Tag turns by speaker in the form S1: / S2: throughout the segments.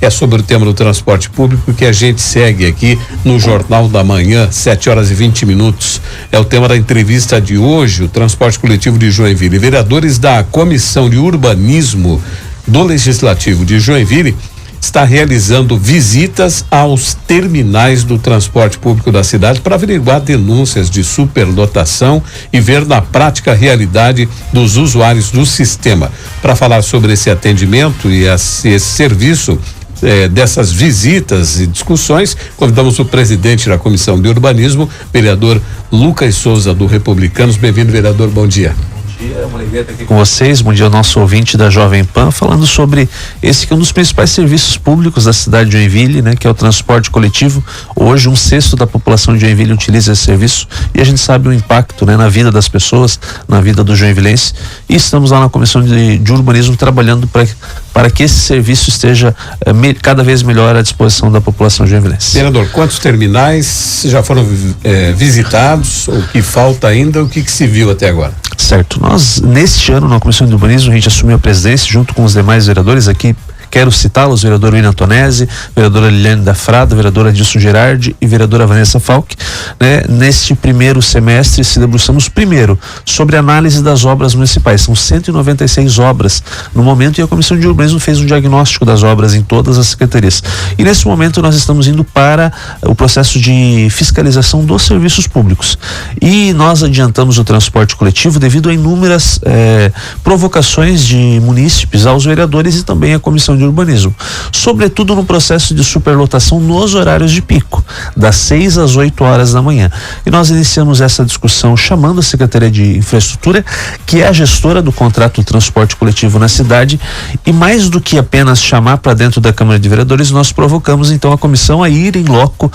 S1: É sobre o tema do transporte público que a gente segue aqui no Jornal da Manhã, 7h20. É o tema da entrevista de hoje, o transporte coletivo de Joinville. Vereadores da Comissão de Urbanismo do Legislativo de Joinville está realizando visitas aos terminais do transporte público da cidade para averiguar denúncias de superlotação e ver na prática a realidade dos usuários do sistema. Para falar sobre esse atendimento e esse serviço, dessas visitas e discussões, convidamos o presidente da Comissão de Urbanismo, vereador Lucas Souza, do Republicanos. Bem-vindo, vereador, bom dia.
S2: É uma alegria estar aqui com vocês. Bom dia ao nosso ouvinte da Jovem Pan, falando sobre esse que é um dos principais serviços públicos da cidade de Joinville, né, que é o transporte coletivo. Hoje 1/6 da população de Joinville utiliza esse serviço e a gente sabe o impacto, né, na vida das pessoas, na vida do joinvilense, e estamos lá na Comissão de Urbanismo trabalhando para que esse serviço esteja cada vez melhor à disposição da população joinvilense.
S1: Vereador, quantos terminais já foram visitados? O que falta ainda? O que se viu até agora?
S2: Certo. Nós, neste ano, na Comissão de Urbanismo, a gente assumiu a presidência junto com os demais vereadores aqui. Quero citá-los: vereador William Tonesi, vereadora Liliane da Frada, vereadora Adilson Gerardi e vereadora Vanessa Falck, né? Neste primeiro semestre se debruçamos primeiro sobre a análise das obras municipais. São 196 obras no momento, e a Comissão de Urbanismo fez um diagnóstico das obras em todas as secretarias. E nesse momento nós estamos indo para o processo de fiscalização dos serviços públicos. E nós adiantamos o transporte coletivo devido a inúmeras provocações de munícipes aos vereadores e também à Comissão de Urbanismo, sobretudo no processo de superlotação nos horários de pico, das 6 às 8 horas da manhã. E nós iniciamos essa discussão chamando a Secretaria de Infraestrutura, que é a gestora do contrato de transporte coletivo na cidade, e mais do que apenas chamar para dentro da Câmara de Vereadores, nós provocamos então a comissão a ir em loco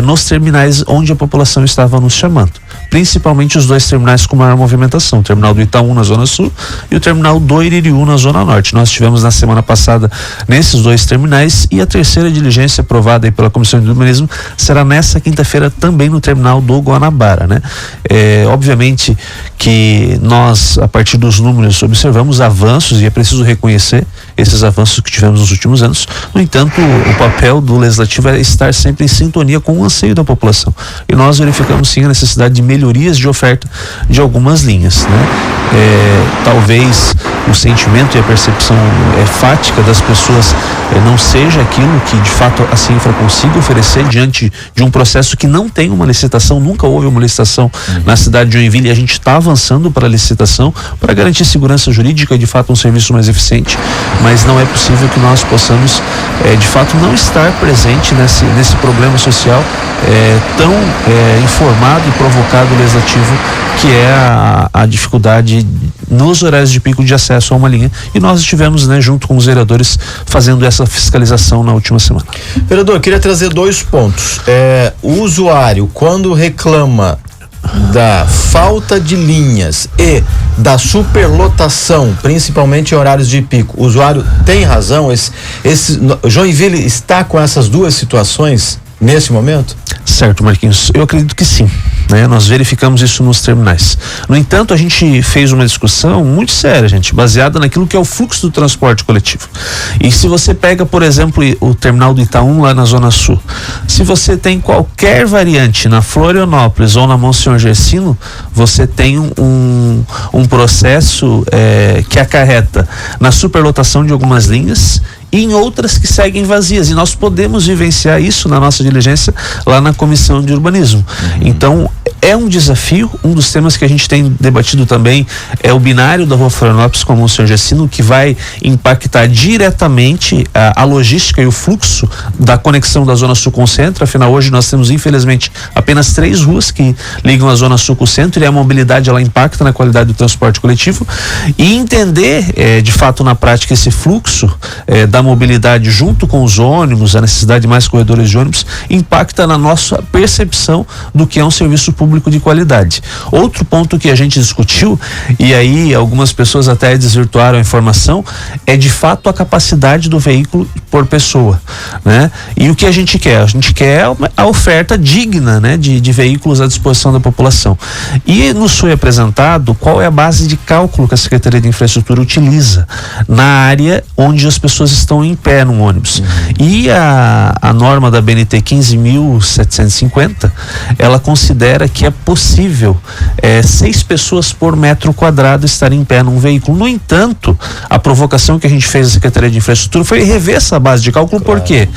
S2: nos terminais onde a população estava nos chamando, principalmente os dois terminais com maior movimentação, o terminal do Itaú na Zona Sul e o terminal do Iririú na Zona Norte. Nós tivemos na semana passada nesses dois terminais, e a terceira diligência aprovada aí pela Comissão de Urbanismo será nessa quinta-feira também no terminal do Guanabara, né? Obviamente que nós, a partir dos números, observamos avanços, e é preciso reconhecer esses avanços que tivemos nos últimos anos. No entanto, o papel do Legislativo é estar sempre em sintonia com o anseio da população, e nós verificamos sim a necessidade de melhorias de oferta de algumas linhas, né? Talvez o sentimento e a percepção fática das pessoas não seja aquilo que de fato a Cinfra consiga oferecer diante de um processo que não tem uma licitação. Nunca houve uma licitação na cidade de Joinville, e a gente está avançando para a licitação para garantir segurança jurídica e de fato um serviço mais eficiente, mas não é possível que nós possamos de fato não estar presente nesse problema social tão informado e provocado legislativo, que é a dificuldade nos horários de pico de acesso a uma linha, e nós estivemos, né, junto com os vereadores fazendo essa fiscalização na última semana.
S3: Vereador, eu queria trazer 2 pontos. O usuário, quando reclama da falta de linhas e da superlotação, principalmente em horários de pico, o usuário tem razão? Joinville está com essas duas situações nesse momento?
S2: Certo, Marquinhos, eu acredito que sim, né? Nós verificamos isso nos terminais. No entanto, a gente fez uma discussão muito séria, gente, baseada naquilo que é o fluxo do transporte coletivo. E se você pega, por exemplo, o terminal do Itaú lá na Zona Sul, se você tem qualquer variante na Florianópolis ou na Monsenhor Gersino, você tem um processo que acarreta na superlotação de algumas linhas e em outras que seguem vazias, e nós podemos vivenciar isso na nossa diligência lá na Comissão de Urbanismo. Então, é um desafio. Um dos temas que a gente tem debatido também é o binário da Rua Florianópolis com a Monsenhor Gersino, que vai impactar diretamente a logística e o fluxo da conexão da Zona Sul com o centro. Afinal, hoje nós temos, infelizmente, apenas 3 ruas que ligam a Zona Sul com o centro, e a mobilidade ela impacta na qualidade do transporte coletivo, e entender de fato na prática esse fluxo da mobilidade junto com os ônibus, a necessidade de mais corredores de ônibus, impacta na nossa percepção do que é um serviço público de qualidade. Outro ponto que a gente discutiu, e aí algumas pessoas até desvirtuaram a informação, é de fato a capacidade do veículo por pessoa, né? E o que a gente quer? A gente quer a oferta digna, né, de veículos à disposição da população. E nos foi apresentado qual é a base de cálculo que a Secretaria de Infraestrutura utiliza na área onde as pessoas estão estão em pé no ônibus. E a norma da BNT 15.750, ela considera que é possível 6 pessoas por metro quadrado estarem em pé num veículo. No entanto, a provocação que a gente fez à Secretaria de Infraestrutura foi rever essa base de cálculo, porque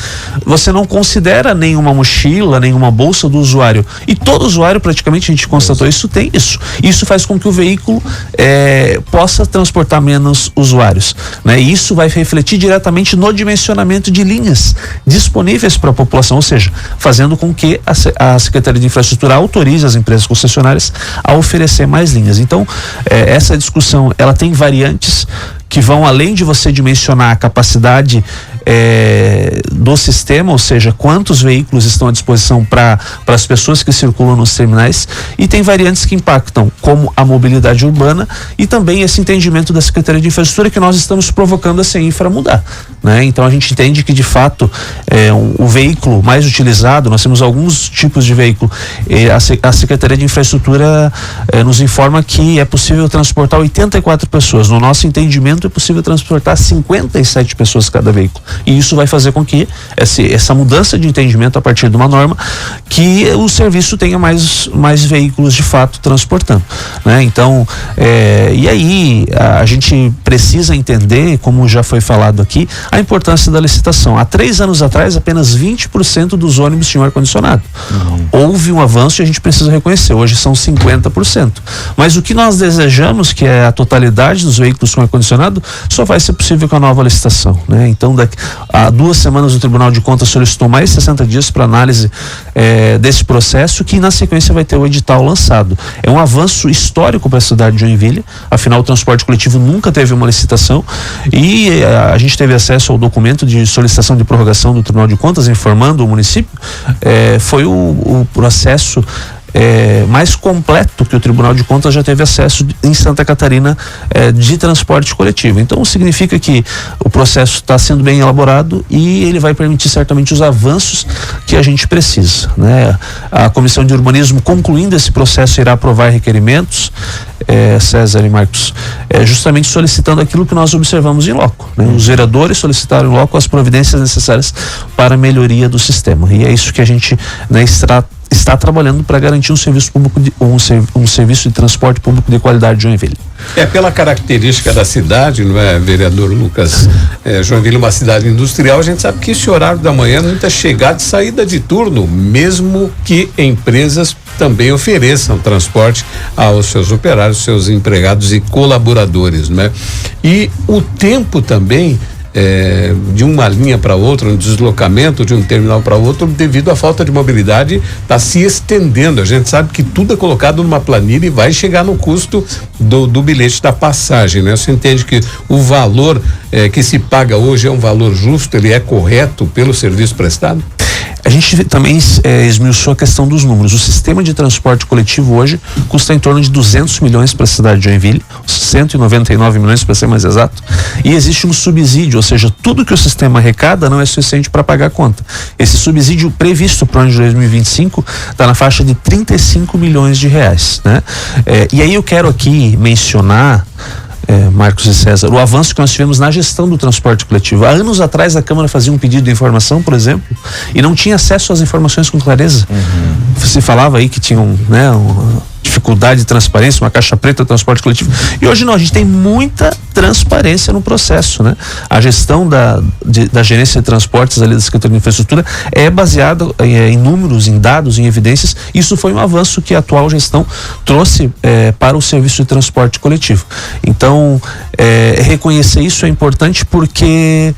S2: você não considera nenhuma mochila, nenhuma bolsa do usuário. E todo usuário, praticamente, a gente constatou isso, tem isso. Isso faz com que o veículo possa transportar menos usuários, né? E isso vai refletir diretamente no dimensionamento de linhas disponíveis para a população, ou seja, fazendo com que a Secretaria de Infraestrutura autorize as empresas concessionárias a oferecer mais linhas. Então, essa discussão, ela tem variantes que vão além de você dimensionar a capacidade do sistema, ou seja, quantos veículos estão à disposição para as pessoas que circulam nos terminais, e tem variantes que impactam, como a mobilidade urbana e também esse entendimento da Secretaria de Infraestrutura que nós estamos provocando a CEINFRA a mudar, né? Então a gente entende que de fato o veículo mais utilizado, nós temos alguns tipos de veículo, a Secretaria de Infraestrutura nos informa que é possível transportar 84 pessoas. No nosso entendimento, é possível transportar 57 pessoas cada veículo. E isso vai fazer com que essa mudança de entendimento a partir de uma norma, que o serviço tenha mais veículos de fato transportando, né? Então, e aí a gente precisa entender, como já foi falado aqui, a importância da licitação. Há 3 anos atrás, apenas 20% dos ônibus tinham ar-condicionado. Houve um avanço e a gente precisa reconhecer. Hoje são 50%. Mas o que nós desejamos, que é a totalidade dos veículos com ar-condicionado, só vai ser possível com a nova licitação, né? Então, há 2 semanas o Tribunal de Contas solicitou mais 60 dias para análise desse processo, que na sequência vai ter o edital lançado. É um avanço histórico para a cidade de Joinville. Afinal, o transporte coletivo nunca teve uma licitação e a gente teve acesso ao documento de solicitação de prorrogação do Tribunal de Contas informando o município. Foi o processo mais completo que o Tribunal de Contas já teve acesso em Santa Catarina de transporte coletivo. Então significa que o processo está sendo bem elaborado e ele vai permitir certamente os avanços que a gente precisa, né? A Comissão de Urbanismo, concluindo esse processo, irá aprovar requerimentos, César e Marcos, justamente solicitando aquilo que nós observamos em loco, né? Os vereadores solicitaram em loco as providências necessárias para a melhoria do sistema, e é isso que a gente, né, está trabalhando para garantir um serviço público, um serviço de transporte público de qualidade de Joinville.
S1: Pela característica da cidade, não é, vereador Lucas? Joinville é uma cidade industrial, a gente sabe que esse horário da manhã é muita chegada e saída de turno, mesmo que empresas também ofereçam transporte aos seus operários, seus empregados e colaboradores, né? E o tempo também de uma linha para outra, um deslocamento de um terminal para outro, devido à falta de mobilidade, está se estendendo. A gente sabe que tudo é colocado numa planilha e vai chegar no custo do bilhete da passagem, né? Você entende que o valor que se paga hoje é um valor justo, ele é correto pelo serviço prestado?
S2: A gente também esmiuçou a questão dos números. O sistema de transporte coletivo hoje custa em torno de 200 milhões para a cidade de Joinville, 199 milhões para ser mais exato, e existe um subsídio, ou seja, tudo que o sistema arrecada não é suficiente para pagar a conta. Esse subsídio previsto para o ano de 2025 está na faixa de 35 milhões de reais, né? E aí eu quero aqui mencionar, Marcos e César, o avanço que nós tivemos na gestão do transporte coletivo. Há anos atrás a Câmara fazia um pedido de informação, por exemplo, e não tinha acesso às informações com clareza. Se falava aí que tinham, né, dificuldade de transparência, uma caixa preta do transporte coletivo, e hoje não, a gente tem muita transparência no processo, né? A gestão da gerência de transportes ali da Secretaria de Infraestrutura é baseada em números, em dados, em evidências. Isso foi um avanço que a atual gestão trouxe para o serviço de transporte coletivo. Então, reconhecer isso é importante, porque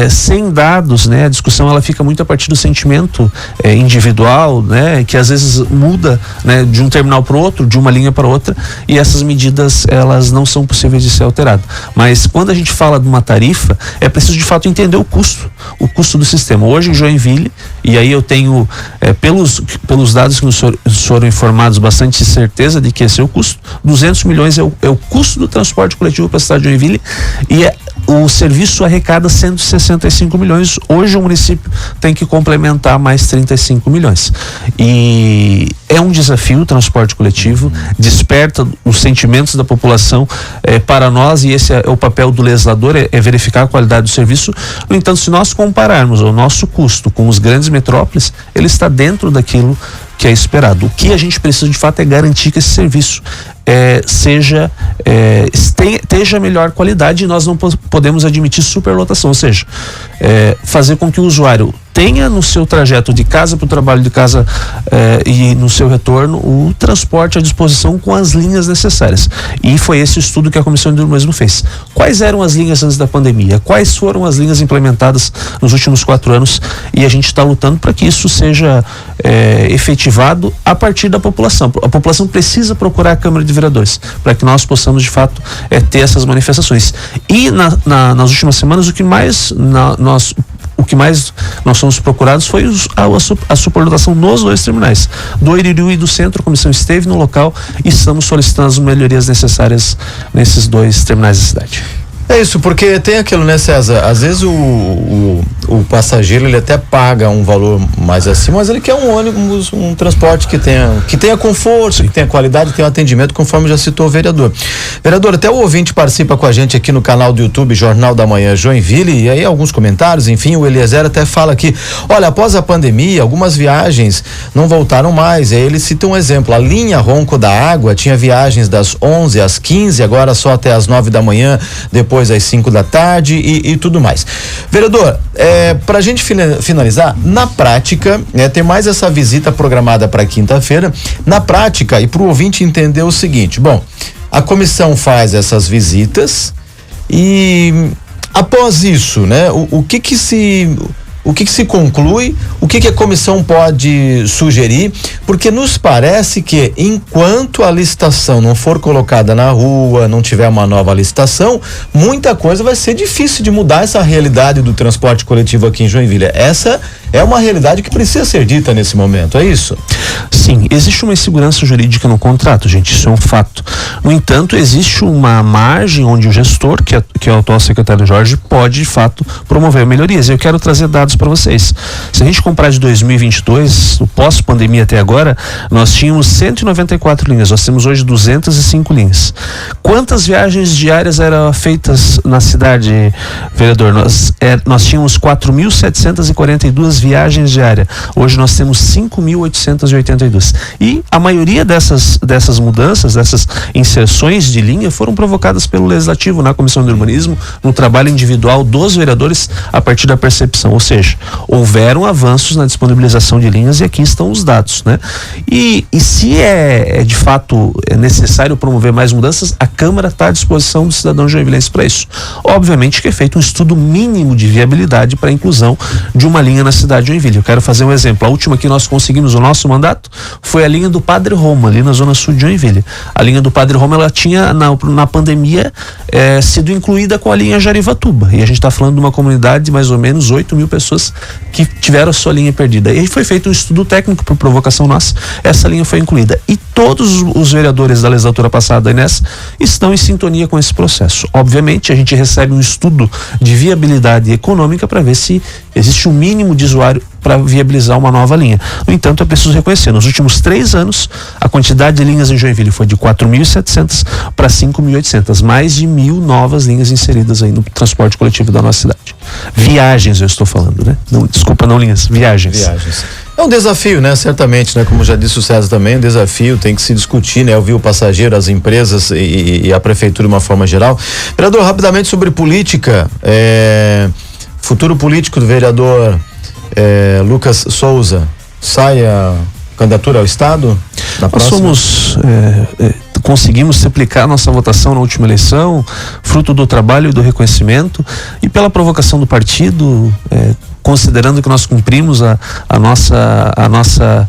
S2: sem dados, né, a discussão ela fica muito a partir do sentimento individual, né, que às vezes muda, né, de um terminal para o outro, de uma linha para outra, e essas medidas elas não são possíveis de ser alteradas. Mas quando a gente fala de uma tarifa, é preciso de fato entender o custo do sistema. Hoje em Joinville, e aí eu tenho pelos dados que nos foram informados, bastante certeza de que esse é o custo. 200 milhões é o custo do transporte coletivo para a cidade de Joinville, e o serviço arrecada 165 milhões. Hoje o município tem que complementar mais 35 milhões. E é um desafio o transporte coletivo, desperta os sentimentos da população para nós, e esse é o papel do legislador, é verificar a qualidade do serviço. No entanto, se nós compararmos o nosso custo com os grandes metrópoles, ele está dentro daquilo que é esperado. O que a gente precisa de fato é garantir que esse serviço esteja melhor qualidade, e nós não podemos admitir superlotação, ou seja, fazer com que o usuário tenha no seu trajeto de casa para o trabalho, de casa e no seu retorno, o transporte à disposição com as linhas necessárias. E foi esse o estudo que a Comissão de Urbanismo fez. Quais eram as linhas antes da pandemia? Quais foram as linhas implementadas nos últimos 4 anos? E a gente está lutando para que isso seja efetivado a partir da população. A população precisa procurar a Câmara de Vereadores para que nós possamos de fato ter essas manifestações. E nas últimas semanas o que mais nós somos procurados foi a superlotação nos 2 terminais, do Iririú e do Centro. A comissão esteve no local e estamos solicitando as melhorias necessárias nesses 2 terminais da cidade.
S3: É isso, porque tem aquilo, né, César? Às vezes o passageiro, ele até paga um valor mais acima, mas ele quer um ônibus, um transporte que tenha conforto, que tenha qualidade, que tenha atendimento, conforme já citou o vereador. Vereador, até o ouvinte participa com a gente aqui no canal do YouTube Jornal da Manhã Joinville, e aí alguns comentários, enfim, o Eliezer até fala aqui, olha, após a pandemia, algumas viagens não voltaram mais, e aí ele cita um exemplo, a linha Ronco da Água tinha viagens das 11 às 15, agora só até às 9 da manhã, depois às 5 da tarde e tudo mais. Vereador, pra gente finalizar, na prática, tem mais essa visita programada para quinta-feira, na prática, e pro ouvinte entender o seguinte, bom, a comissão faz essas visitas e após isso, né, o que se conclui, o que a comissão pode sugerir, porque nos parece que enquanto a licitação não for colocada na rua, não tiver uma nova licitação, muita coisa vai ser difícil de mudar essa realidade do transporte coletivo aqui em Joinville. Essa é uma realidade que precisa ser dita nesse momento, é isso?
S2: Sim, existe uma insegurança jurídica no contrato, gente, isso é um fato. No entanto, existe uma margem onde o gestor, que é o atual secretário Jorge, pode de fato promover melhorias. Eu quero trazer dados para vocês. Se a gente comparar de 2022, o pós-pandemia até agora, nós tínhamos 194 linhas, nós temos hoje 205 linhas. Quantas viagens diárias eram feitas na cidade, vereador? Nós tínhamos 4.742 viagens diárias. Hoje nós temos 5.882. E a maioria dessas mudanças, dessas inserções de linha foram provocadas pelo Legislativo na Comissão de Urbanismo, no trabalho individual dos vereadores a partir da percepção. Ou seja, houveram avanços na disponibilização de linhas e aqui estão os dados, né? E se de fato necessário promover mais mudanças, a Câmara está à disposição do cidadão joinvilense para isso. Obviamente que é feito um estudo mínimo de viabilidade para a inclusão de uma linha na cidade de Joinville. Eu quero fazer um exemplo. A última que nós conseguimos no nosso mandato foi a linha do Padre Roma, ali na zona sul de Joinville. A linha do Padre Roma, ela tinha na pandemia sido incluída com a linha Jarivatuba, e a gente está falando de uma comunidade de mais ou menos 8.000 pessoas que tiveram a sua linha perdida. E aí foi feito um estudo técnico por provocação nossa, essa linha foi incluída. E todos os vereadores da legislatura passada e nessa estão em sintonia com esse processo. Obviamente, a gente recebe um estudo de viabilidade econômica para ver se existe um mínimo de usuário para viabilizar uma nova linha. No entanto, é preciso reconhecer, nos últimos 3 anos, a quantidade de linhas em Joinville foi de 4.700 para 5.800, mais de 1.000 novas linhas inseridas aí no transporte coletivo da nossa cidade. Viagens, eu estou falando, né? Não, desculpa, não linhas, viagens.
S3: É um desafio, né? Certamente, né? Como já disse o César também, um desafio, tem que se discutir, né? Ouvir o passageiro, as empresas e a prefeitura de uma forma geral. Vereador, rapidamente sobre política, futuro político do vereador Lucas Souza, sai a candidatura ao Estado?
S2: Nós conseguimos triplicar nossa votação na última eleição, fruto do trabalho e do reconhecimento, e pela provocação do partido, considerando que nós cumprimos a nossa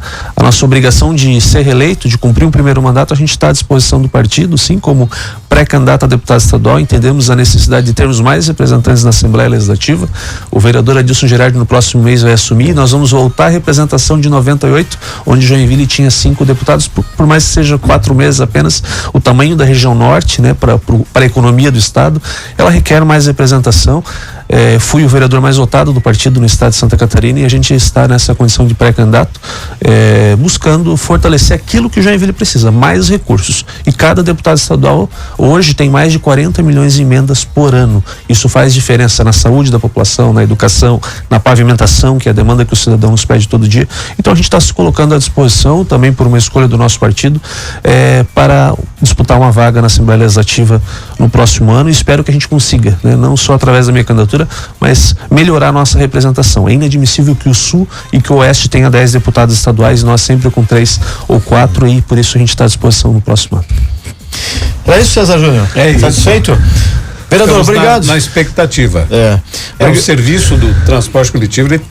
S2: obrigação de ser reeleito, de cumprir um primeiro mandato, a gente está à disposição do partido, sim, como pré-candidato a deputado estadual. Entendemos a necessidade de termos mais representantes na Assembleia Legislativa. O vereador Adilson Gerardi no próximo mês vai assumir. Nós vamos voltar à representação de 98, onde Joinville tinha 5 deputados, por mais que seja 4 meses apenas, o tamanho da região norte, né, para a economia do estado, ela requer mais representação. Fui o vereador mais votado do partido no estado de Santa Catarina e a gente está nessa condição de pré-candidato, buscando fortalecer aquilo que o Joinville precisa, mais recursos. E cada deputado estadual hoje tem mais de 40 milhões em emendas por ano. Isso faz diferença na saúde da população, na educação, na pavimentação, que é a demanda que o cidadão nos pede todo dia. Então a gente está se colocando à disposição, também por uma escolha do nosso partido, para disputar uma vaga na Assembleia Legislativa no próximo ano, e espero que a gente consiga, né, não só através da minha candidatura, mas melhorar a nossa representação. É inadmissível que o Sul e que o Oeste tenha 10 deputados estaduais, nós sempre com 3 ou 4, e por isso a gente está à disposição no próximo ano.
S3: É isso, César Júnior?
S1: É isso.
S3: Satisfeito? Vereador, obrigado.
S1: Na expectativa. O serviço do transporte coletivo, ele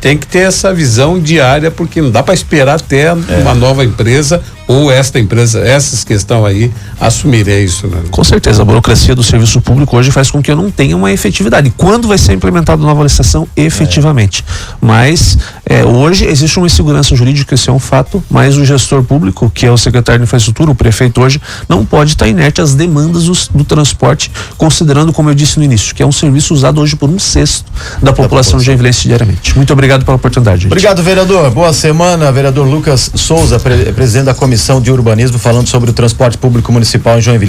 S1: tem que ter essa visão diária, porque não dá para esperar até uma nova empresa ou essas que estão aí assumirem isso, né?
S2: Com certeza, a burocracia do serviço público hoje faz com que eu não tenha uma efetividade. Quando vai ser implementada a nova licitação? Efetivamente. Mas hoje existe uma insegurança jurídica, isso é um fato, mas o gestor público, que é o secretário de infraestrutura, o prefeito hoje, não pode estar inerte às demandas do transporte, considerando, como eu disse no início, que é um serviço usado hoje por 1/6 da população joinvilense diariamente. Muito obrigado pela oportunidade, gente.
S3: Obrigado, vereador. Boa semana. Vereador Lucas Souza, presidente da Comissão de Urbanismo, falando sobre o transporte público municipal em Joinville.